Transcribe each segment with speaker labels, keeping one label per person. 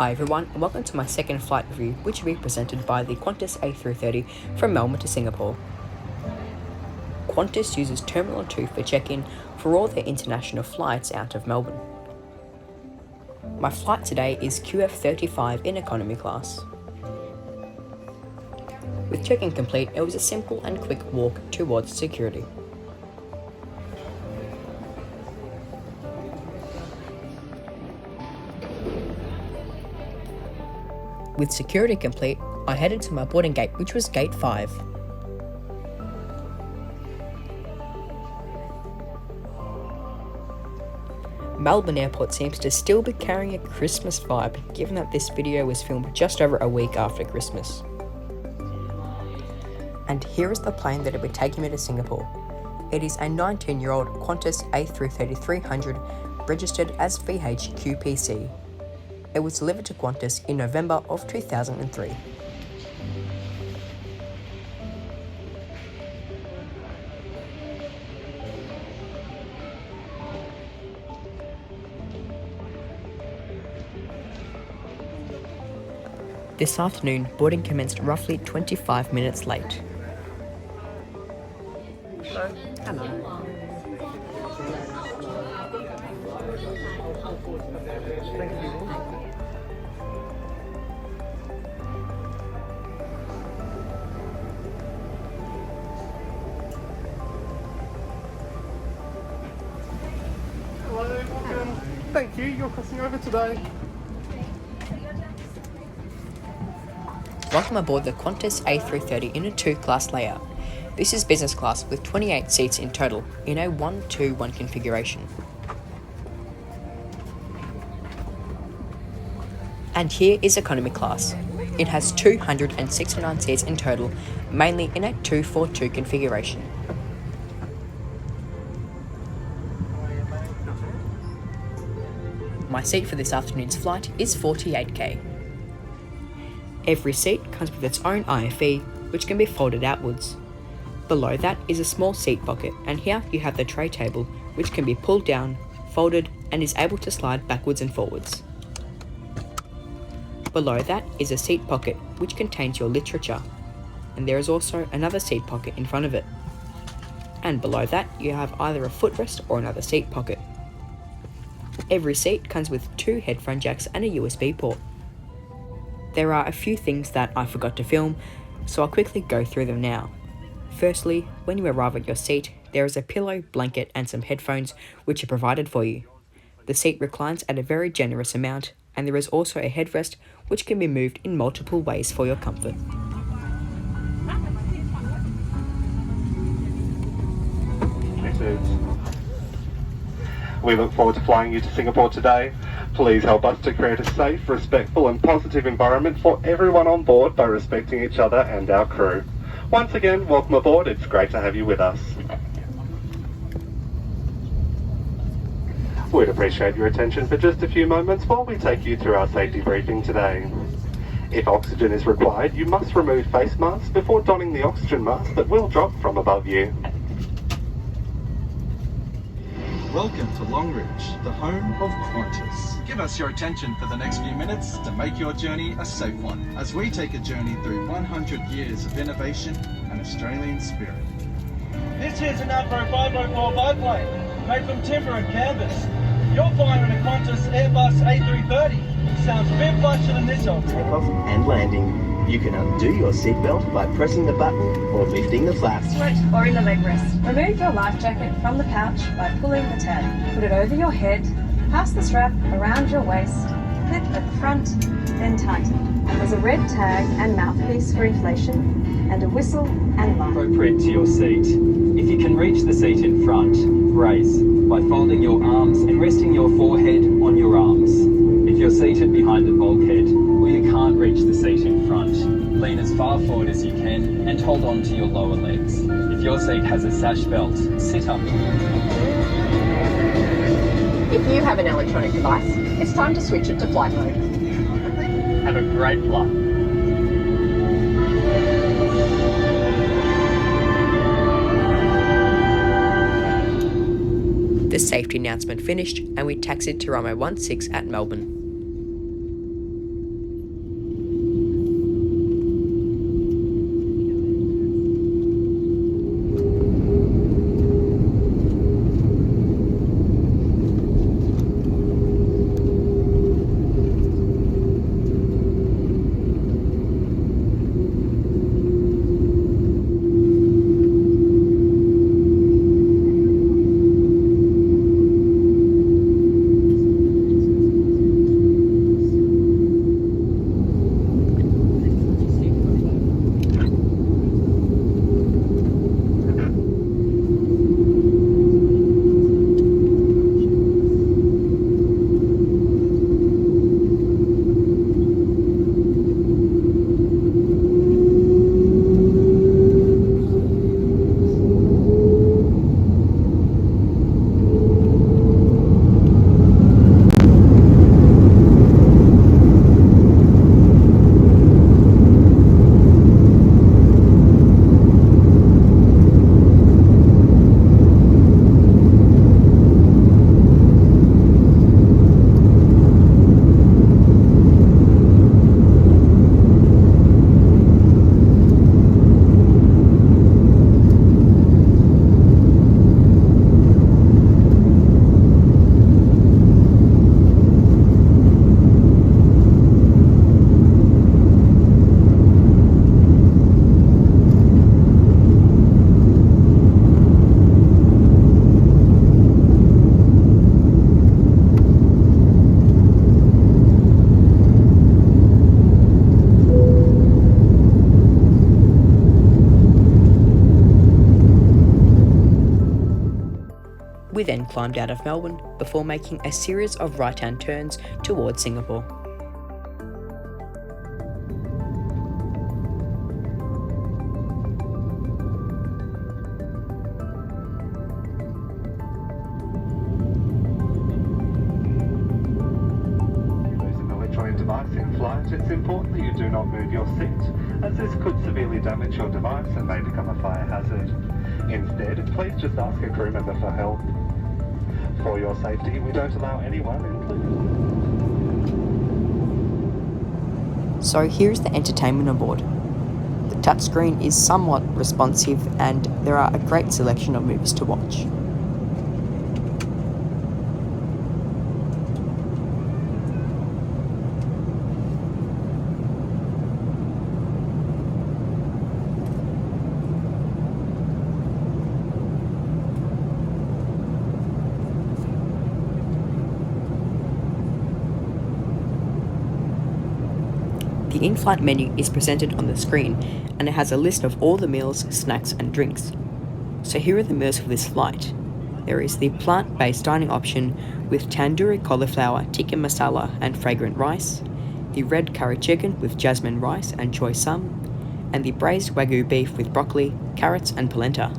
Speaker 1: Hi everyone, and welcome to my second flight review, which will be presented by the Qantas A330 from Melbourne to Singapore. Qantas uses Terminal 2 for check-in for all their international flights out of Melbourne. My flight today is QF35 in economy class. With check-in complete, it was a simple and quick walk towards security. With security complete, I headed to my boarding gate, which was gate 5. Melbourne Airport seems to still be carrying a Christmas vibe, given that this video was filmed just over a week after Christmas. And here is the plane that will be taking me to Singapore. It is a 19-year-old Qantas A330-300 registered as VH-QPC. It was delivered to Qantas in November of 2003. This afternoon, boarding commenced roughly 25 minutes late. Hello.
Speaker 2: Thank you, you're crossing over today.
Speaker 1: Welcome aboard the Qantas A330 in a 2-class layout. This is business class with 28 seats in total in a 1-2-1 configuration. And here is economy class. It has 269 seats in total, mainly in a 2-4-2 configuration. My seat for this afternoon's flight is 48K. Every seat comes with its own IFE, which can be folded outwards. Below that is a small seat pocket, and here you have the tray table, which can be pulled down, folded, and is able to slide backwards and forwards. Below that is a seat pocket, which contains your literature, and there is also another seat pocket in front of it. And below that you have either a footrest or another seat pocket. Every seat comes with 2 headphone jacks and a USB port. There are a few things that I forgot to film, so I'll quickly go through them now. Firstly, when you arrive at your seat, there is a pillow, blanket and some headphones which are provided for you. The seat reclines at a very generous amount, and there is also a headrest which can be moved in multiple ways for your comfort.
Speaker 2: We look forward to flying you to Singapore today. Please help us to create a safe, respectful and positive environment for everyone on board by respecting each other and our crew. Once again, welcome aboard. It's great to have you with us. We'd appreciate your attention for just a few moments while we take you through our safety briefing today. If oxygen is required, you must remove face masks before donning the oxygen mask that will drop from above you.
Speaker 3: Welcome to Longreach, the home of Qantas. Give us your attention for the next few minutes to make your journey a safe one, as we take a journey through 100 years of innovation and Australian spirit.
Speaker 4: This here's an Avro 504 biplane, made from timber and canvas. You're flying on a Qantas Airbus A330. Sounds a bit flasher than this one.
Speaker 5: Takeoff and landing. You can undo your seatbelt by pressing the button or lifting the flaps.
Speaker 6: Foot or in the leg rest. Remove your life jacket from the pouch by pulling the tab. Put it over your head, pass the strap around your waist, clip at the front, then tighten. And there's a red tag and mouthpiece for inflation, and a whistle and line.
Speaker 7: Appropriate to your seat. If you can reach the seat in front, brace by folding your arms and resting your forehead on your arms. If you're seated behind the bulkhead, or you can't reach the seat in front, lean as far forward as you can and hold on to your lower legs. If your seat has a sash belt, sit up.
Speaker 8: If you have an electronic device, it's time to switch it to flight mode.
Speaker 7: Have a great flight.
Speaker 1: The safety announcement finished and we taxied to runway 16 at Melbourne. We then climbed out of Melbourne before making a series of right-hand turns towards Singapore.
Speaker 2: In flight, it's important that you do not move your seat, as this could severely damage your device and may become a fire hazard. Instead, please just ask a crew member for help. For your safety, we don't allow anyone, including...
Speaker 1: So here's the entertainment on board. The touchscreen is somewhat responsive and there are a great selection of movies to watch. The in-flight menu is presented on the screen and it has a list of all the meals, snacks and drinks. So here are the meals for this flight. There is the plant-based dining option with tandoori cauliflower, tikka masala and fragrant rice, the red curry chicken with jasmine rice and choy sum, and the braised wagyu beef with broccoli, carrots and polenta.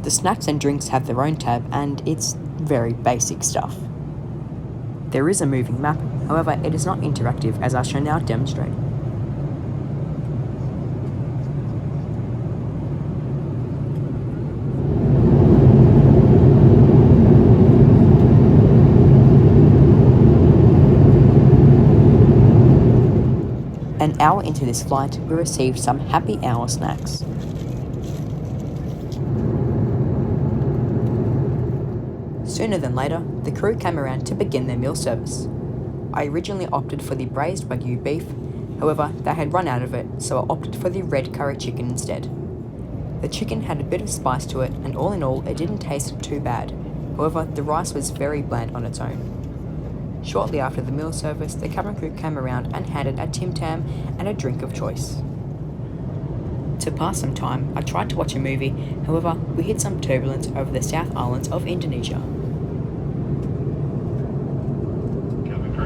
Speaker 1: The snacks and drinks have their own tab and it's very basic stuff. There is a moving map, however it is not interactive as I shall now demonstrate. An hour into this flight, we received some happy hour snacks. Sooner than later, the crew came around to begin their meal service. I originally opted for the braised wagyu beef, however they had run out of it, so I opted for the red curry chicken instead. The chicken had a bit of spice to it and all in all it didn't taste too bad, however the rice was very bland on its own. Shortly after the meal service, the cabin crew came around and handed a Tim Tam and a drink of choice. To pass some time, I tried to watch a movie, however we hit some turbulence over the South Islands of Indonesia.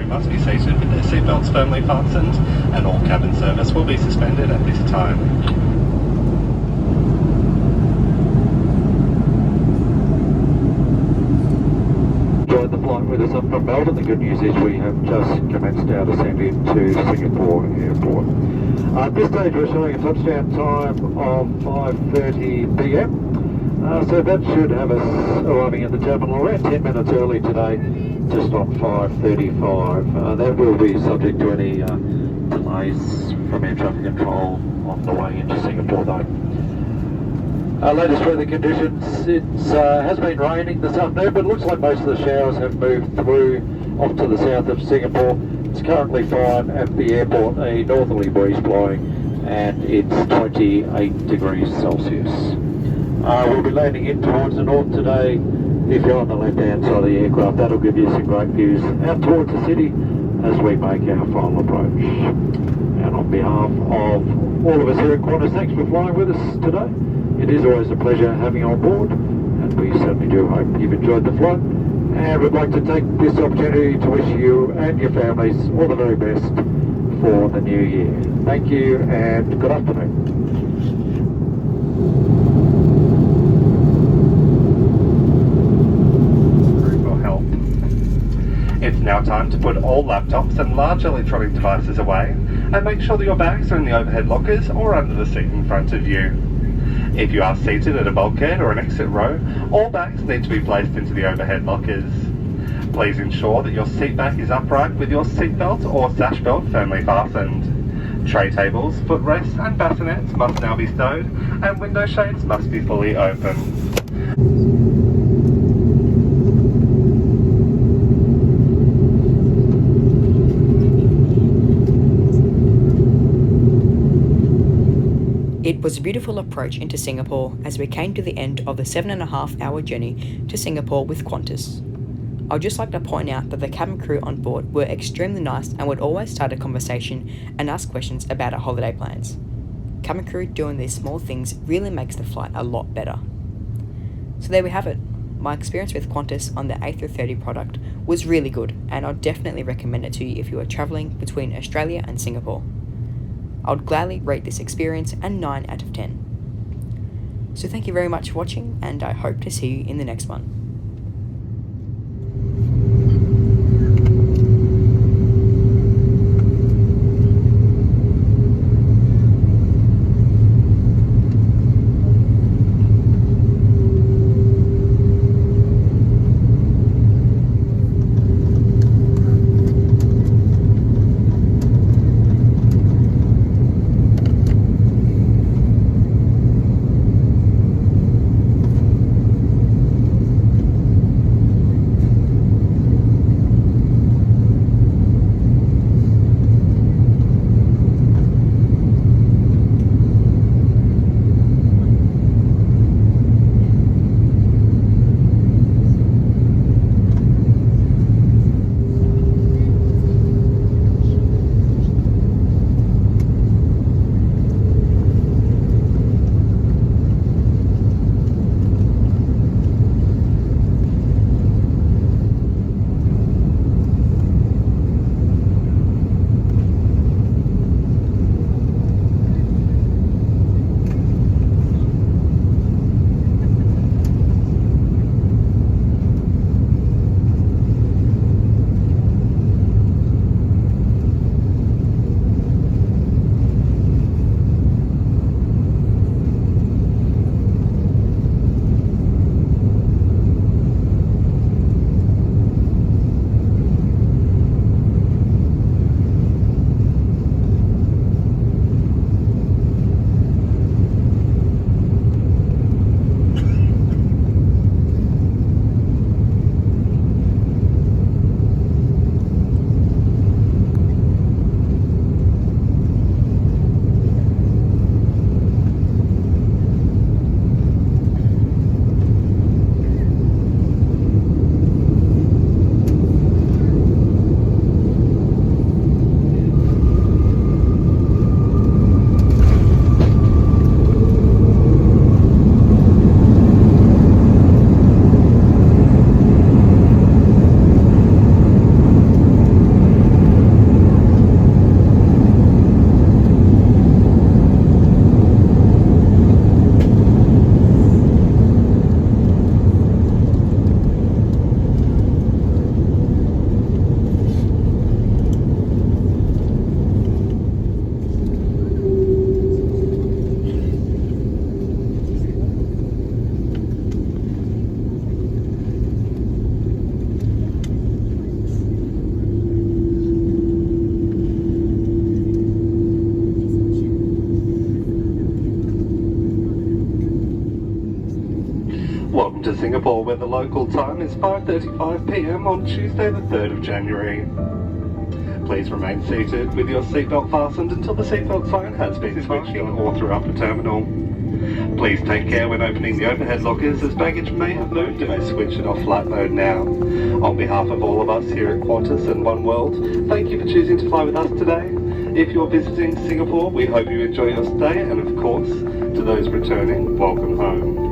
Speaker 2: Must be seated with their seatbelts firmly fastened, and all cabin service will be suspended at this time. Enjoyed the flight with us up from Melbourne. The good news is we have just commenced our descent into Singapore Airport. At this stage we're showing a touchdown time of 5:30 p.m. So that should have us arriving at the terminal around 10 minutes early today, just on 5:35. That will be subject to any delays from air traffic control on the way into Singapore though. Latest weather conditions, it has been raining this afternoon, but it looks like most of the showers have moved through off to the south of Singapore. It's currently fine at the airport, a northerly breeze blowing, and it's 28 degrees Celsius. We'll be landing in towards the north today. If you're on the left-hand side of the aircraft, that'll give you some great views out towards the city as we make our final approach. And on behalf of all of us here at Qantas, thanks for flying with us today. It is always a pleasure having you on board, and we certainly do hope you've enjoyed the flight. And we'd like to take this opportunity to wish you and your families all the very best for the new year. Thank you and good afternoon. It's now time to put all laptops and large electronic devices away and make sure that your bags are in the overhead lockers or under the seat in front of you. If you are seated at a bulkhead or an exit row, all bags need to be placed into the overhead lockers. Please ensure that your seat back is upright with your seatbelt or sash belt firmly fastened. Tray tables, footrests and bassinets must now be stowed and window shades must be fully open.
Speaker 1: It was a beautiful approach into Singapore as we came to the end of the 7.5 hour journey to Singapore with Qantas. I'd just like to point out that the cabin crew on board were extremely nice and would always start a conversation and ask questions about our holiday plans. Cabin crew doing these small things really makes the flight a lot better. So there we have it, my experience with Qantas on the A330 product was really good, and I'd definitely recommend it to you if you are travelling between Australia and Singapore. I would gladly rate this experience a 9 out of 10. So thank you very much for watching, and I hope to see you in the next one.
Speaker 2: Welcome to Singapore, where the local time is 5:35 p.m. on Tuesday the 3rd of January. Please remain seated with your seatbelt fastened until the seatbelt sign has been switched on or throughout the terminal. Please take care when opening the overhead lockers, as baggage may have moved and may switch it off flight mode now. On behalf of all of us here at Qantas and One World, thank you for choosing to fly with us today. If you're visiting Singapore, we hope you enjoy your stay, and of course, to those returning, welcome home.